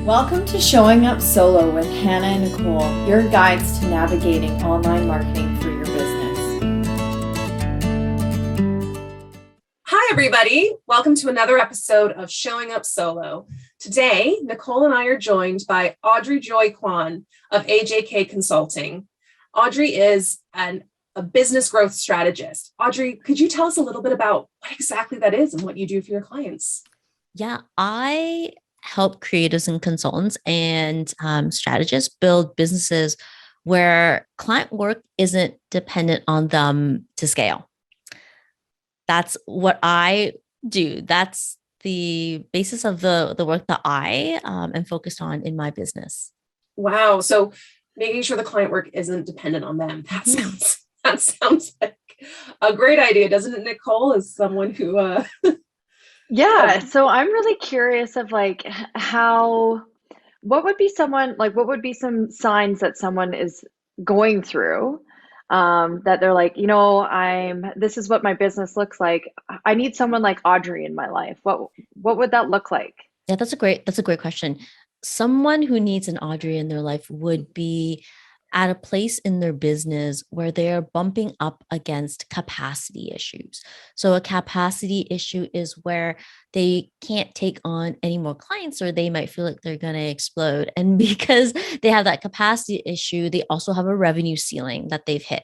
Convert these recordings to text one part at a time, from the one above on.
Welcome to Showing Up Solo with Hannah and Nicole, your guides to navigating online marketing for your business. Hi, everybody. Welcome to another episode of Showing Up Solo. Today, Nicole and I are joined by Audrey Joy Kwan of AJK Consulting. Audrey is a business growth strategist. Audrey, could you tell us a little bit about what exactly that is and what you do for your clients? Yeah, I help creatives and consultants and strategists build businesses where client work isn't dependent on them to scale. That's what I do. That's the basis of the work that I am focused on in my business. Wow. So making sure the client work isn't dependent on them. That sounds like a great idea, doesn't it, Nicole, as someone who Yeah, so I'm really curious of what would be what would be some signs that someone is going through, that they're like, this is what my business looks like. I need someone like Audrey in my life. What would that look like? Yeah, that's a great question. Someone who needs an Audrey in their life would be at a place in their business where they're bumping up against capacity issues. So a capacity issue is where they can't take on any more clients, or they might feel like they're going to explode. And because they have that capacity issue, they also have a revenue ceiling that they've hit.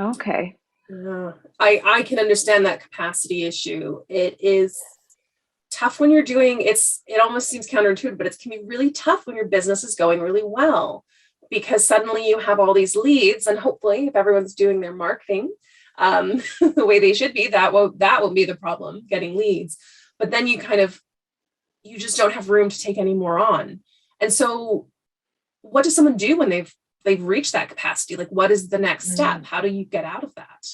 Okay. I can understand that capacity issue. It is tough when you're doing it almost seems counterintuitive, but it can be really tough when your business is going really well, because suddenly you have all these leads, and hopefully if everyone's doing their marketing the way they should be, that won't be the problem, getting leads. But then you just don't have room to take any more on. And so what does someone do when they've reached that capacity? Like, what is the next step? How do you get out of that?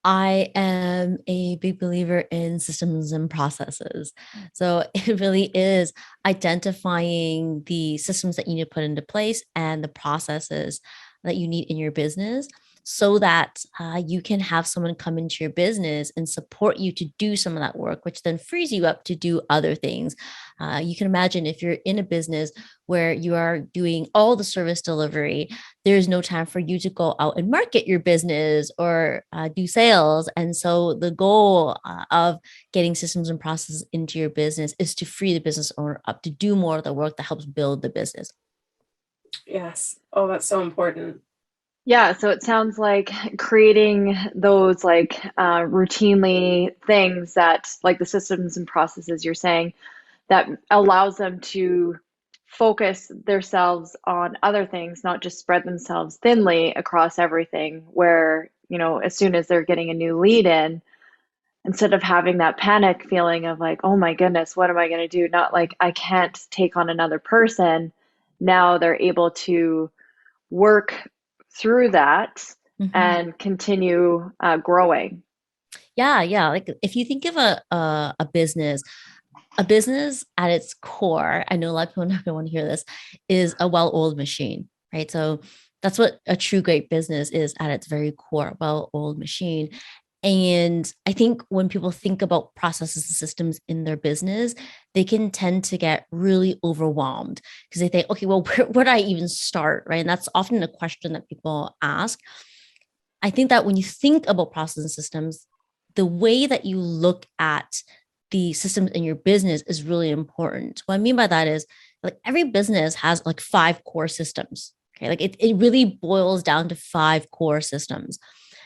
I am a big believer in systems and processes. So it really is identifying the systems that you need to put into place and the processes that you need in your business, so that you can have someone come into your business and support you to do some of that work, which then frees you up to do other things. You can imagine if you're in a business where you are doing all the service delivery, there's no time for you to go out and market your business or do sales. And so the goal of getting systems and processes into your business is to free the business owner up to do more of the work that helps build the business. Yes. Oh, that's so important. Yeah, so it sounds like creating those routinely things that, like, the systems and processes you're saying, that allows them to focus themselves on other things, not just spread themselves thinly across everything, where, as soon as they're getting a new lead in, instead of having that panic feeling of like, oh my goodness, what am I going to do? Not like I can't take on another person. Now they're able to work through that and continue growing. Yeah. Like if you think of a business at its core, I know a lot of people are not going to want to hear this, is a well-oiled machine, right? So that's what a true great business is at its very core, well-oiled machine. And I think when people think about processes and systems in their business, they can tend to get really overwhelmed because they think, okay, well, where do I even start, right? And that's often a question that people ask. I think that when you think about processes and systems, the way that you look at the systems in your business is really important. What I mean by that is, like, every business has like 5 core systems. Okay. Like it really boils down to 5 core systems.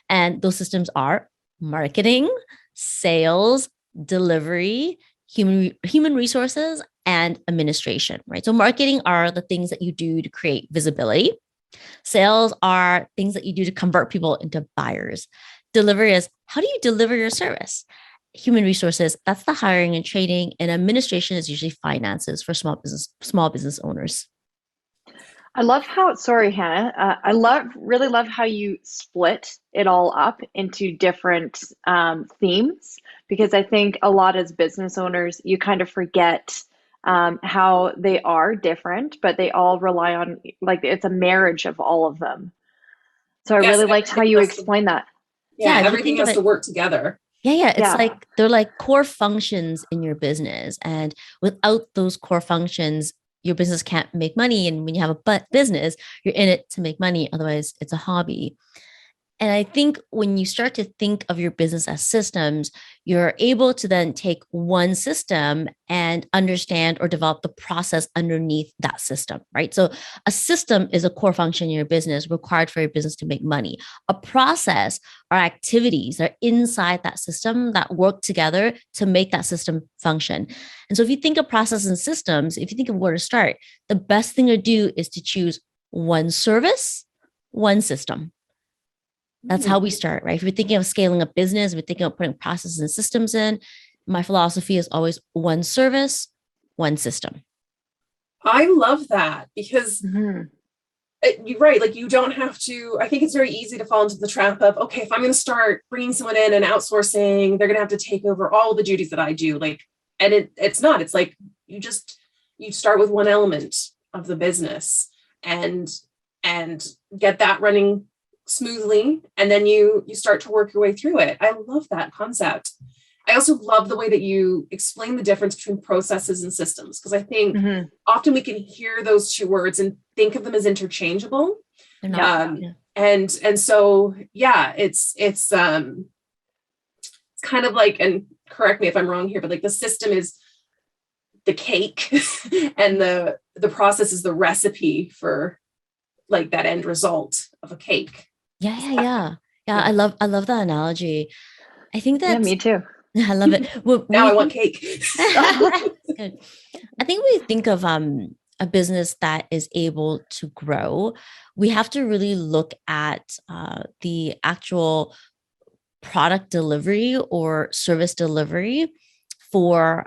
And those systems are marketing, sales, delivery, human resources, and administration, right? So marketing are the things that you do to create visibility. Sales are things that you do to convert people into buyers. Delivery is, how do you deliver your service? Human resources, that's the hiring and training, and administration is usually finances for small business owners. I love sorry, Hannah, really love how you split it all up into different themes, because I think a lot as business owners, you kind of forget how they are different, but they all rely on, like, it's a marriage of all of them. So I really liked how you explained that. Yeah, everything has to work together. Yeah. It's Yeah. like they're like core functions in your business. And without those core functions, your business can't make money. And when you have a business, you're in it to make money. Otherwise, it's a hobby. And I think when you start to think of your business as systems, you're able to then take one system and understand or develop the process underneath that system, right? So a system is a core function in your business required for your business to make money. A process are activities that are inside that system that work together to make that system function. And so if you think of process and systems, if you think of where to start, the best thing to do is to choose one service, one system. That's how we start, right? If you're thinking of scaling a business, we're thinking of putting processes and systems in. My philosophy is always one service, one system. I love that because you're right. Like, you don't have to, I think it's very easy to fall into the trap of, okay, if I'm going to start bringing someone in and outsourcing, they're going to have to take over all the duties that I do. Like, and it's not, it's like, you start with one element of the business and get that running smoothly. And then you start to work your way through it. I love that concept. I also love the way that you explain the difference between processes and systems, because I think often we can hear those two words and think of them as interchangeable. They're not. And so, yeah, it's kind of like, and correct me if I'm wrong here, but like the system is the cake and the process is the recipe for like that end result of a cake. Yeah. I love that analogy. I think Yeah, that's me too. I love it. Now I want cake. Good. I think when we think of a business that is able to grow, we have to really look at the actual product delivery or service delivery for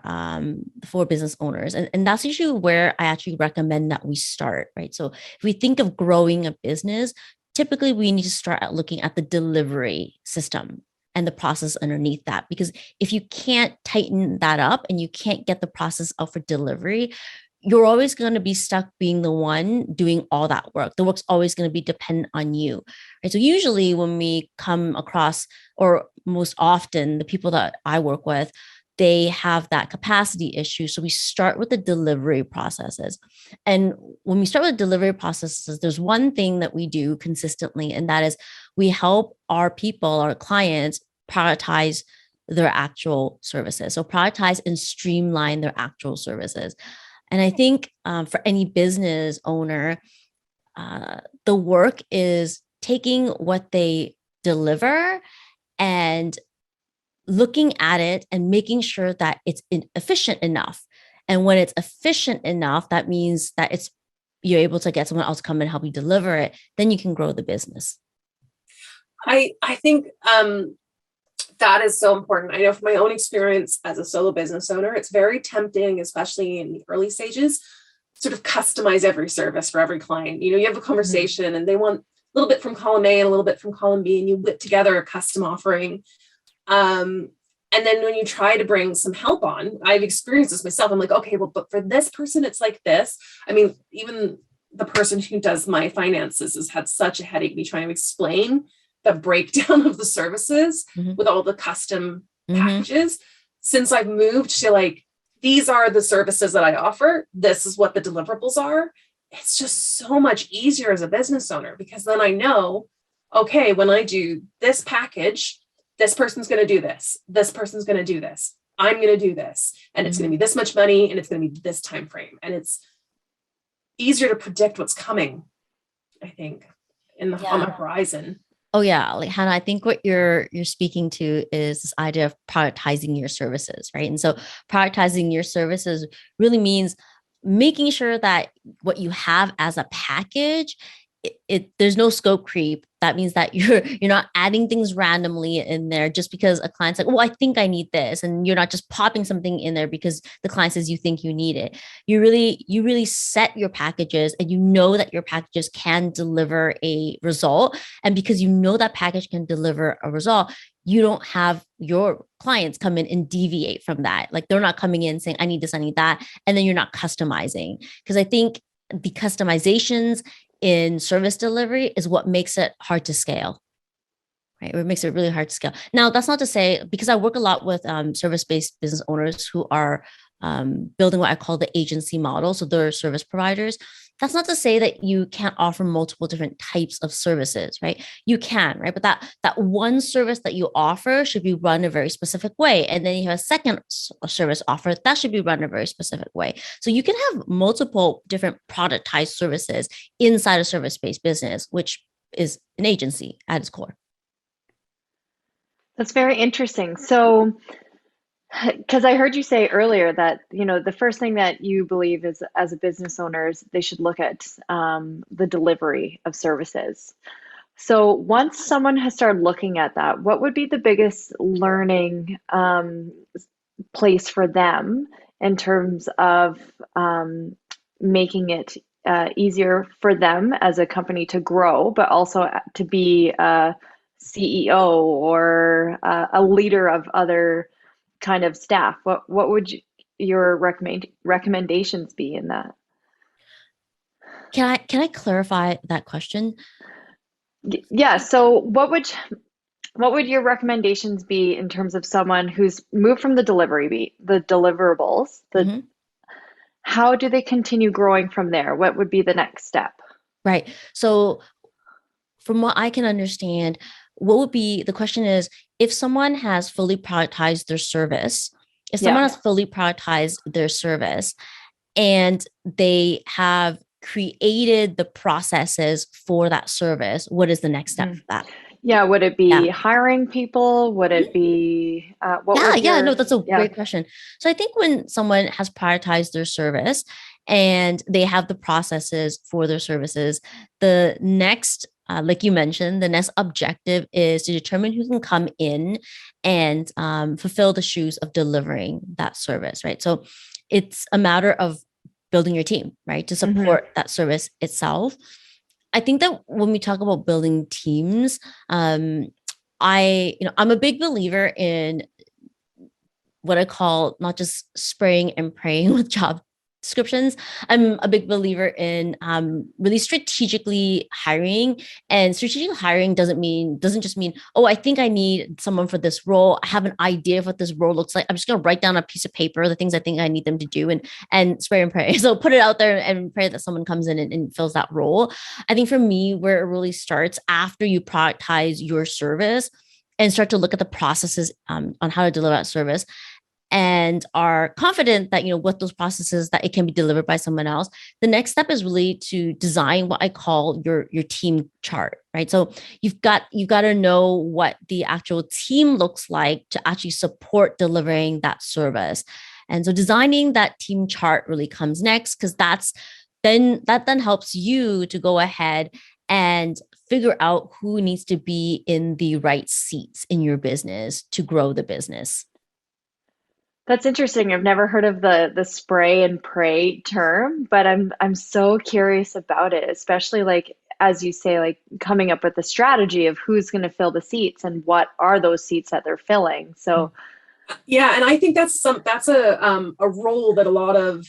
business owners. And that's usually where I actually recommend that we start, right? So if we think of growing a business, typically we need to start at looking at the delivery system and the process underneath that. Because if you can't tighten that up and you can't get the process out for delivery, you're always going to be stuck being the one doing all that work. The work's always going to be dependent on you. Right? So usually when we come across, or most often the people that I work with, they have that capacity issue. So we start with the delivery processes. And when we start with delivery processes, there's one thing that we do consistently, and that is we help our people, our clients, prioritize their actual services. So prioritize and streamline their actual services. And I think for any business owner, the work is taking what they deliver and looking at it and making sure that it's efficient enough. And when it's efficient enough, that means that you're able to get someone else to come and help you deliver it. Then you can grow the business. I think that is so important. I know from my own experience as a solo business owner, it's very tempting, especially in the early stages, sort of customize every service for every client. You have a conversation and they want a little bit from column A and a little bit from column B, and you whip together a custom offering. And then when you try to bring some help on, I've experienced this myself. I'm like, okay, well, but for this person, it's like this. I mean, even the person who does my finances has had such a headache me trying to explain the breakdown of the services with all the custom packages. Since I've moved to like, these are the services that I offer, this is what the deliverables are. It's just so much easier as a business owner, because then I know, okay, when I do this package, this person's going to do this. This person's going to do this. I'm going to do this. And it's going to be this much money, and it's going to be this time frame. And it's easier to predict what's coming, I think, on the horizon. Oh yeah, like Hannah, I think what you're speaking to is this idea of prioritizing your services, right? And so prioritizing your services really means making sure that what you have as a package, there's no scope creep. That means that you're not adding things randomly in there just because a client's like, well, I think I need this. And you're not just popping something in there because the client says you think you need it. You really set your packages, and you know that your packages can deliver a result. And because you know that package can deliver a result, you don't have your clients come in and deviate from that. Like, they're not coming in saying, I need this, I need that. And then you're not customizing. Because I think the customizations in service delivery is what makes it hard to scale. right? It makes it really hard to scale. Now, that's not to say, because I work a lot with service-based business owners who are building what I call the agency model. So they're service providers. That's not to say that you can't offer multiple different types of services, right? You can, right? But that one service that you offer should be run a very specific way. And then you have a second service offer that should be run a very specific way. So you can have multiple different productized services inside a service-based business, which is an agency at its core. That's very interesting. So, because I heard you say earlier that, the first thing that you believe is as a business owner is they should look at the delivery of services. So once someone has started looking at that, what would be the biggest learning place for them in terms of making it easier for them as a company to grow, but also to be a CEO or a leader of other kind of staff? What would your recommendations be in that? Can I clarify that question? Yeah. So what would your recommendations be in terms of someone who's moved from the deliverables, how do they continue growing from there? What would be the next step? Right. So from what I can understand, what would be the question is, if someone has fully productized their service, and they have created the processes for that service, what is the next step for that? Yeah, would it be hiring people? Would it be no, that's a great question. So I think when someone has prioritized their service and they have the processes for their services, the next like you mentioned, the next objective is to determine who can come in and fulfill the shoes of delivering that service, right? So it's a matter of building your team, right, to support that service itself. I think that when we talk about building teams, I'm a big believer in what I call not just spraying and praying with job descriptions. I'm a big believer in really strategically hiring, and strategic hiring doesn't just mean, oh, I think I need someone for this role. I have an idea of what this role looks like. I'm just going to write down a piece of paper the things I think I need them to do and spray and pray. So put it out there and pray that someone comes in and fills that role. I think for me, where it really starts after you productize your service and start to look at the processes on how to deliver that service, and are confident that, with those processes that it can be delivered by someone else, the next step is really to design what I call your team chart, right? So you've got to know what the actual team looks like to actually support delivering that service. And so designing that team chart really comes next, because that then helps you to go ahead and figure out who needs to be in the right seats in your business to grow the business. That's interesting. I've never heard of the spray and pray term, but I'm so curious about it, especially like as you say, like coming up with the strategy of who's going to fill the seats and what are those seats that they're filling. So yeah, and I think that's a role that a lot of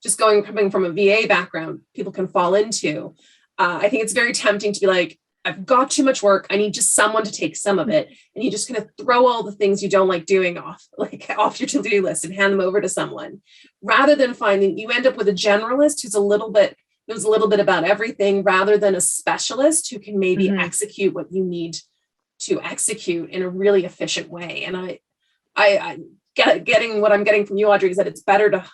just coming from a VA background, people can fall into. I think it's very tempting to be like, I've got too much work. I need just someone to take some of it. And you just kind of throw all the things you don't like doing off your to-do list and hand them over to someone, rather than you end up with a generalist who's knows a little bit about everything, rather than a specialist who can maybe execute what you need to execute in a really efficient way. And I getting what I'm getting from you, Audrey, is that it's better to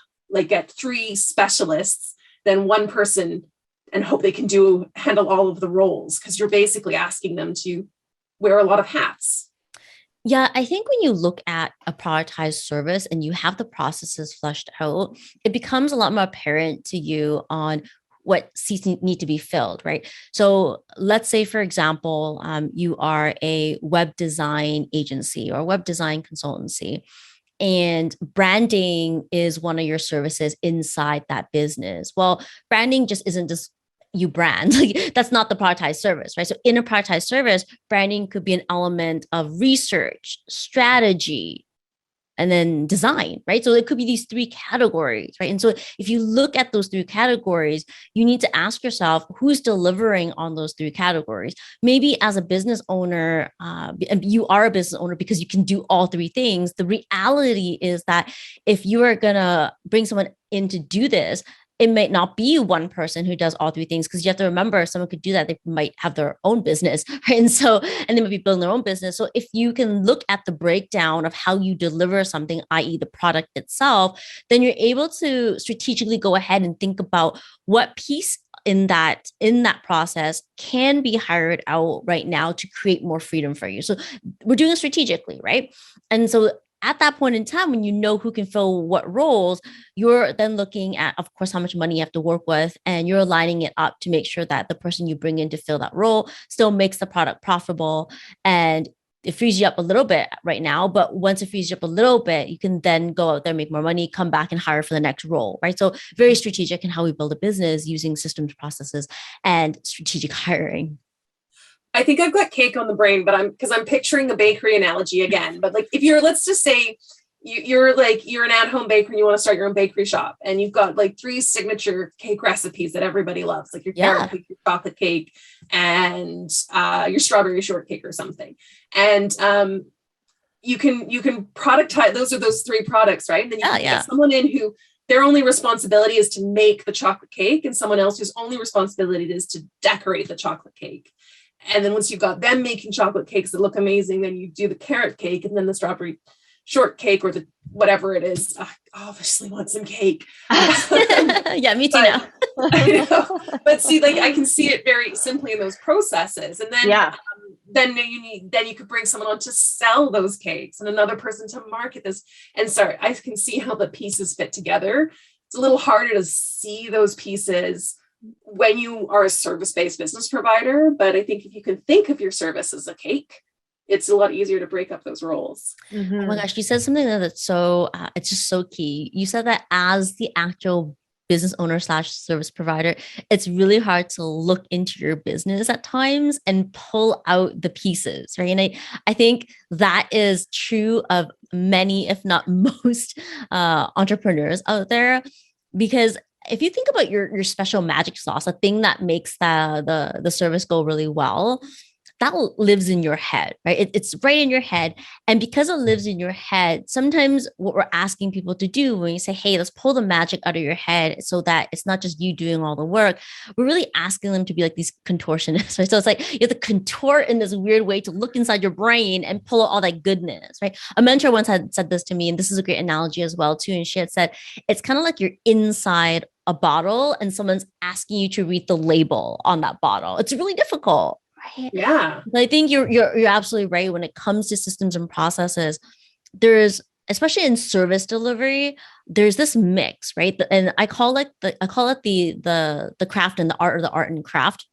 get 3 specialists than one person and hope they can handle all of the roles, because you're basically asking them to wear a lot of hats. Yeah, I think when you look at a prioritized service and you have the processes fleshed out, it becomes a lot more apparent to you on what seats need to be filled, right? So let's say, for example, you are a web design agency or a web design consultancy, and branding is one of your services inside that business. Well, branding just isn't just you brand. That's not the productized service, right? So in a productized service, branding could be an element of research, strategy, and then design, right? So it could be these three categories, right? And so if you look at those three categories, you need to ask yourself who's delivering on those three categories. Maybe as a business owner, you are a business owner because you can do all three things. The reality is that if you are going to bring someone in to do this, it might not be one person who does all three things, because you have to remember, if someone could do that, they might have their own business, right? And they might be building their own business. So if you can look at the breakdown of how you deliver something, i.e. the product itself, then you're able to strategically go ahead and think about what piece in that process can be hired out right now to create more freedom for you. So we're doing it strategically, right? And so at that point in time, when you know who can fill what roles, you're then looking at, of course, how much money you have to work with, and you're aligning it up to make sure that the person you bring in to fill that role still makes the product profitable. And it frees you up a little bit right now, but once it frees you up a little bit, you can then go out there, make more money, come back and hire for the next role, right? So very strategic in how we build a business using systems, processes, and strategic hiring. I think I've got cake on the brain, but I'm picturing a bakery analogy again. But like, if let's just say you're an at-home baker and you want to start your own bakery shop, and you've got like 3 signature cake recipes that everybody loves, like your carrot cake, your chocolate cake, and your strawberry shortcake or something. And you can productize, those 3 products, right? And then you can get someone in who their only responsibility is to make the chocolate cake, and someone else whose only responsibility is to decorate the chocolate cake. And then once you've got them making chocolate cakes that look amazing, then you do the carrot cake and then the strawberry shortcake or the whatever it is. I obviously want some cake. Yeah, me too now. But see, like, I can see it very simply in those processes. And then then you could bring someone on to sell those cakes and another person to market this. And sorry, I can see how the pieces fit together. It's a little harder to see those pieces when you are a service-based business provider. But I think if you can think of your service as a cake, it's a lot easier to break up those roles. Mm-hmm. Oh my gosh, you said something that's so, it's just so key. You said that as the actual business owner / service provider, it's really hard to look into your business at times and pull out the pieces, right? And I think that is true of many, if not most, entrepreneurs out there, because if you think about your special magic sauce, a thing that makes the service go really well, that lives in your head, right? It's right in your head. And because it lives in your head, sometimes what we're asking people to do when you say, hey, let's pull the magic out of your head so that it's not just you doing all the work, we're really asking them to be like these contortionists, right? So it's like you have to contort in this weird way to look inside your brain and pull out all that goodness, right? A mentor once had said this to me, and this is a great analogy as well too. And she had said, it's kind of like you're inside a bottle and someone's asking you to read the label on that bottle. It's really difficult. Right? Yeah. But I think you're absolutely right. When it comes to systems and processes, there's, especially in service delivery, there's this mix, right? And I call it the craft and the art, or the art and craft.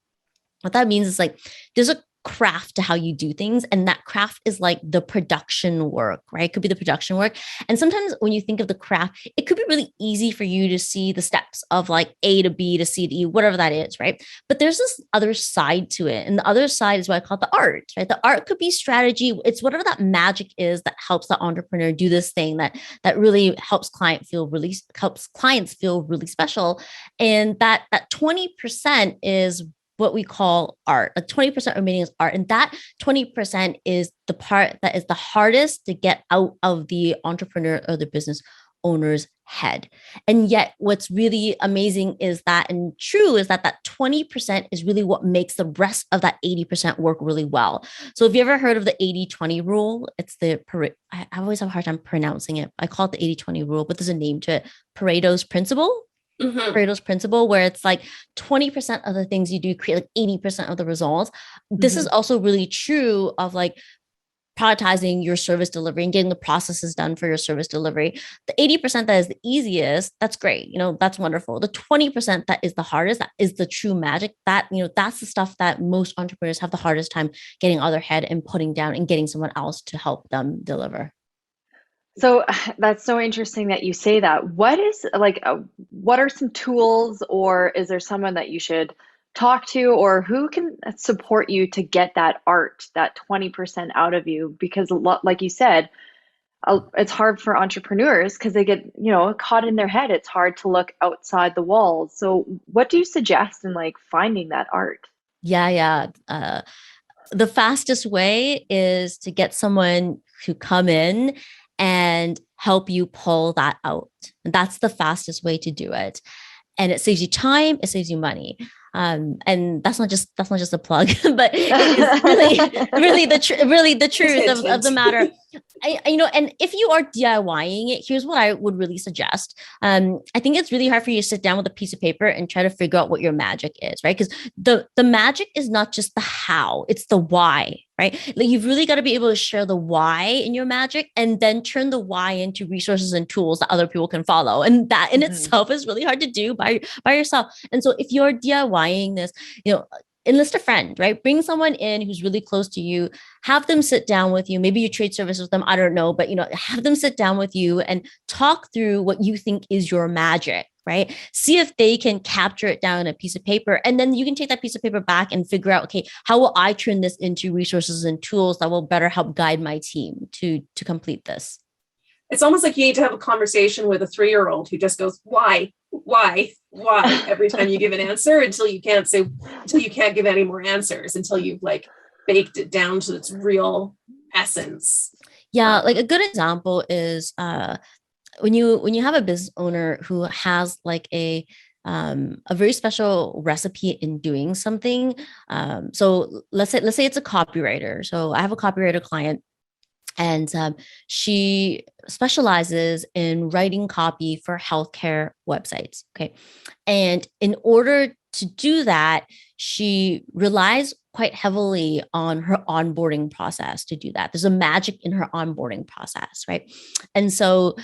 What that means is like there's a craft to how you do things, and that craft is like the production work, right? It could be the production work. And sometimes when you think of the craft, it could be really easy for you to see the steps of like A to B to C to E, whatever that is, right? But there's this other side to it, and the other side is what I call the art, right? The art could be strategy. It's whatever that magic is that helps the entrepreneur do this thing that really helps clients feel really special. And that 20% is what we call art. Like 20% remaining is art. And that 20% is the part that is the hardest to get out of the entrepreneur or the business owner's head. And yet what's really amazing is that, and true, is that 20% is really what makes the rest of that 80% work really well. So have you ever heard of the 80-20 rule? It's I always have a hard time pronouncing it. I call it the 80-20 rule, but there's a name to it. Pareto's principle. Mm-hmm. Pareto's principle, where it's like 20% of the things you do create like 80% of the results. This is also really true of like prioritizing your service delivery and getting the processes done for your service delivery. The 80% that is the easiest, that's great. That's wonderful. The 20% that is the hardest, that is the true magic. That, that's the stuff that most entrepreneurs have the hardest time getting out of their head and putting down and getting someone else to help them deliver. So that's so interesting that you say that. What are some tools, or is there someone that you should talk to, or who can support you to get that art, that 20% out of you? Because like you said, it's hard for entrepreneurs because they get, caught in their head. It's hard to look outside the walls. So what do you suggest in like finding that art? Yeah. The fastest way is to get someone to come in and help you pull that out. And that's the fastest way to do it. And it saves you time, it saves you money. And that's not just a plug, but it is really the truth of the matter. And if you are DIYing it, here's what I would really suggest. I think it's really hard for you to sit down with a piece of paper and try to figure out what your magic is, right? Because the magic is not just the how, it's the why, right? Like you've really got to be able to share the why in your magic and then turn the why into resources and tools that other people can follow. And that in itself is really hard to do by yourself. And so if you're DIYing this, enlist a friend, right? Bring someone in who's really close to you, have them sit down with you. Maybe you trade service with them. I don't know, but have them sit down with you and talk through what you think is your magic, right? See if they can capture it down on a piece of paper. And then you can take that piece of paper back and figure out, okay, how will I turn this into resources and tools that will better help guide my team to complete this? It's almost like you need to have a conversation with a 3-year-old who just goes, why every time you give an answer until you can't give any more answers, until you've like baked it down to its real essence. Yeah. Like a good example is when you have a business owner who has like a very special recipe in doing something. So let's say it's a copywriter. So I have a copywriter client. And she specializes in writing copy for healthcare websites. Okay. And in order to do that, she relies quite heavily on her onboarding process to do that. There's a magic in her onboarding process, right? And so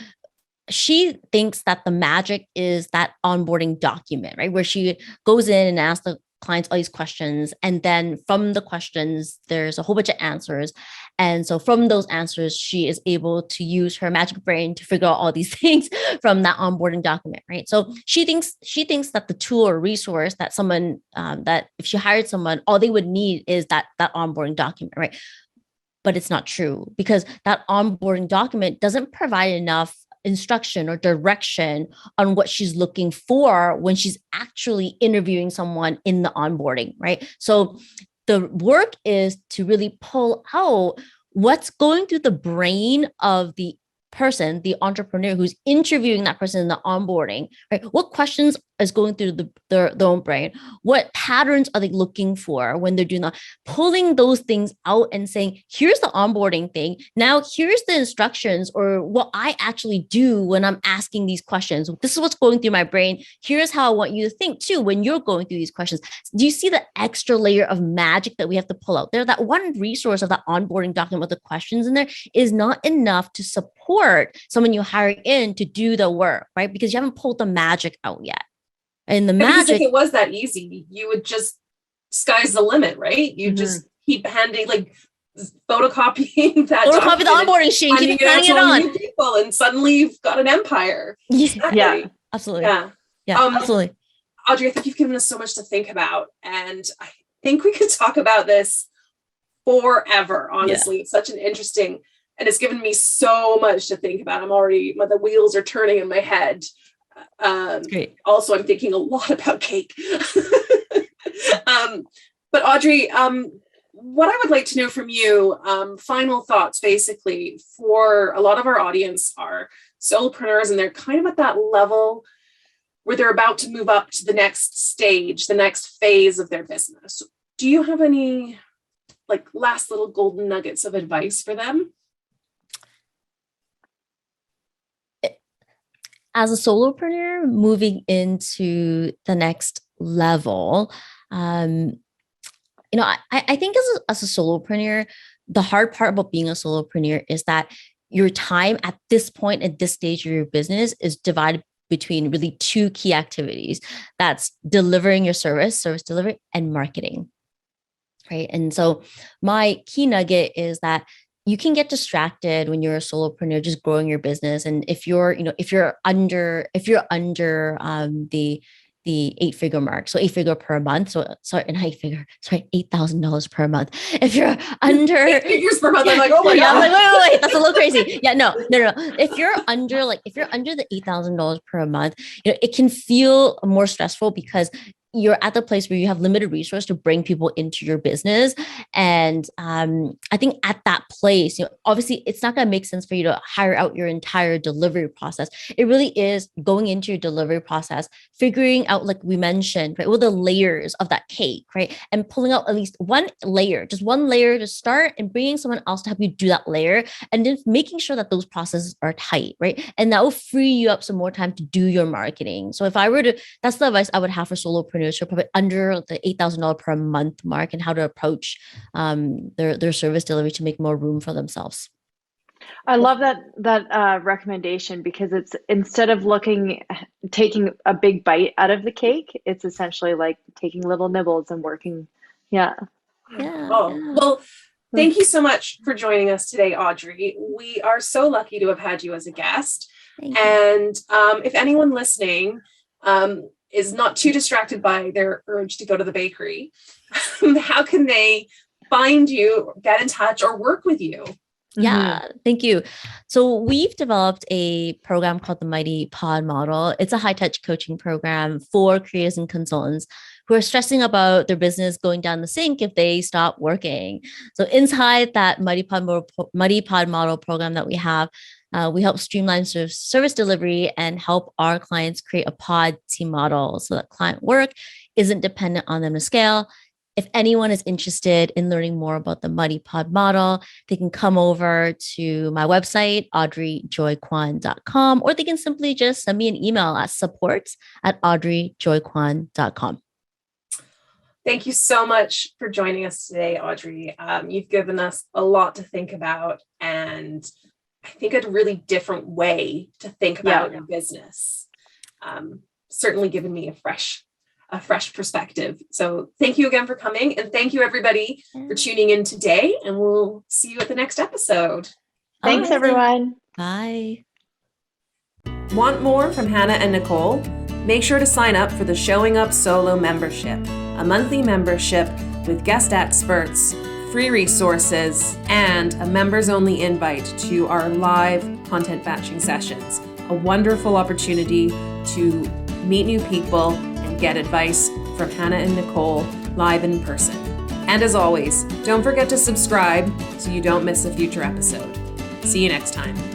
she thinks that the magic is that onboarding document, right? Where she goes in and asks the clients all these questions. And then from the questions, there's a whole bunch of answers. And so from those answers, she is able to use her magic brain to figure out all these things from that onboarding document, right? So she thinks that the tool or resource that someone, that if she hired someone, all they would need is that onboarding document, right? But it's not true, because that onboarding document doesn't provide enough instruction or direction on what she's looking for when she's actually interviewing someone in the onboarding, right? So the work is to really pull out what's going through the brain of the person, the entrepreneur who's interviewing that person in the onboarding, right? What questions is going through their own brain? What patterns are they looking for when they're doing that? Pulling those things out and saying, here's the onboarding thing. Now here's the instructions, or what I actually do when I'm asking these questions. This is what's going through my brain. Here's how I want you to think too when you're going through these questions. Do you see the extra layer of magic that we have to pull out there? That one resource of that onboarding document with the questions in there is not enough to support someone you hire in to do the work, right? Because you haven't pulled the magic out yet. And the magic, if it was that easy, you would just, sky's the limit, right? You just keep handing, like, photocopying the onboarding sheet, keep handing it on new people, and suddenly you've got an empire. Exactly. Yeah, absolutely. Yeah, absolutely. Audrey, I think you've given us so much to think about, and I think we could talk about this forever. Honestly, It's such an interesting, and it's given me so much to think about. The wheels are turning in my head. Great. Also, I'm thinking a lot about cake. But Audrey, what I would like to know from you, final thoughts, basically, for a lot of our audience are solopreneurs, and they're kind of at that level where they're about to move up to the next stage, the next phase of their business. Do you have any last little golden nuggets of advice for them? As a solopreneur moving into the next level, I think as a solopreneur, the hard part about being a solopreneur is that your time at this point, at this stage of your business, is divided between really two key activities. That's delivering your service delivery, and marketing, right? And so my key nugget is that you can get distracted when you're a solopreneur just growing your business. And if you're under the the 8-figure mark. So 8-figure per month. So sorry, not 8-figure, sorry, $8,000 per month. If you're under 8 figures per month, I'm like, oh my yeah, God. I'm like, wait, that's a little crazy. Yeah, no. If you're under the $8,000 per month, it can feel more stressful because you're at the place where you have limited resource to bring people into your business. And I think at that place, obviously it's not going to make sense for you to hire out your entire delivery process. It really is going into your delivery process, figuring out, like we mentioned, right, well, the layers of that cake, right? And pulling out at least just one layer to start, and bringing someone else to help you do that layer, and then making sure that those processes are tight, right? And that will free you up some more time to do your marketing. So if I were to, that's the advice I would have for solopreneurs who are probably under the $8,000 per month mark, and how to approach their service delivery to make more room for themselves. I love that recommendation, because it's, instead of taking a big bite out of the cake, it's essentially like taking little nibbles and working. Yeah. Well, thank you so much for joining us today, Audrey. We are so lucky to have had you as a guest. And if anyone listening is not too distracted by their urge to go to the bakery, how can they find you, get in touch, or work with you? Yeah, thank you. So we've developed a program called the Mighty Pod Model. It's a high-touch coaching program for creators and consultants who are stressing about their business going down the sink if they stop working. So inside that Mighty Pod Model program that we have, we help streamline service delivery and help our clients create a pod team model so that client work isn't dependent on them to scale. If anyone is interested in learning more about the Mighty Pod model, they can come over to my website, audreyjoykwan.com, or they can simply just send me an email at support@audreyjoykwan.com. Thank you so much for joining us today, Audrey. You've given us a lot to think about, and I think a really different way to think about your business. Certainly given me a fresh perspective. So thank you again for coming, and thank you everybody for tuning in today, and we'll see you at the next episode. Thanks, everyone. Bye. Want more from Hannah and Nicole? Make sure to sign up for the Showing Up Solo membership, a monthly membership with guest experts, free resources, and a members-only invite to our live content batching sessions. A wonderful opportunity to meet new people and get advice from Hannah and Nicole live in person. And as always, don't forget to subscribe so you don't miss a future episode. See you next time.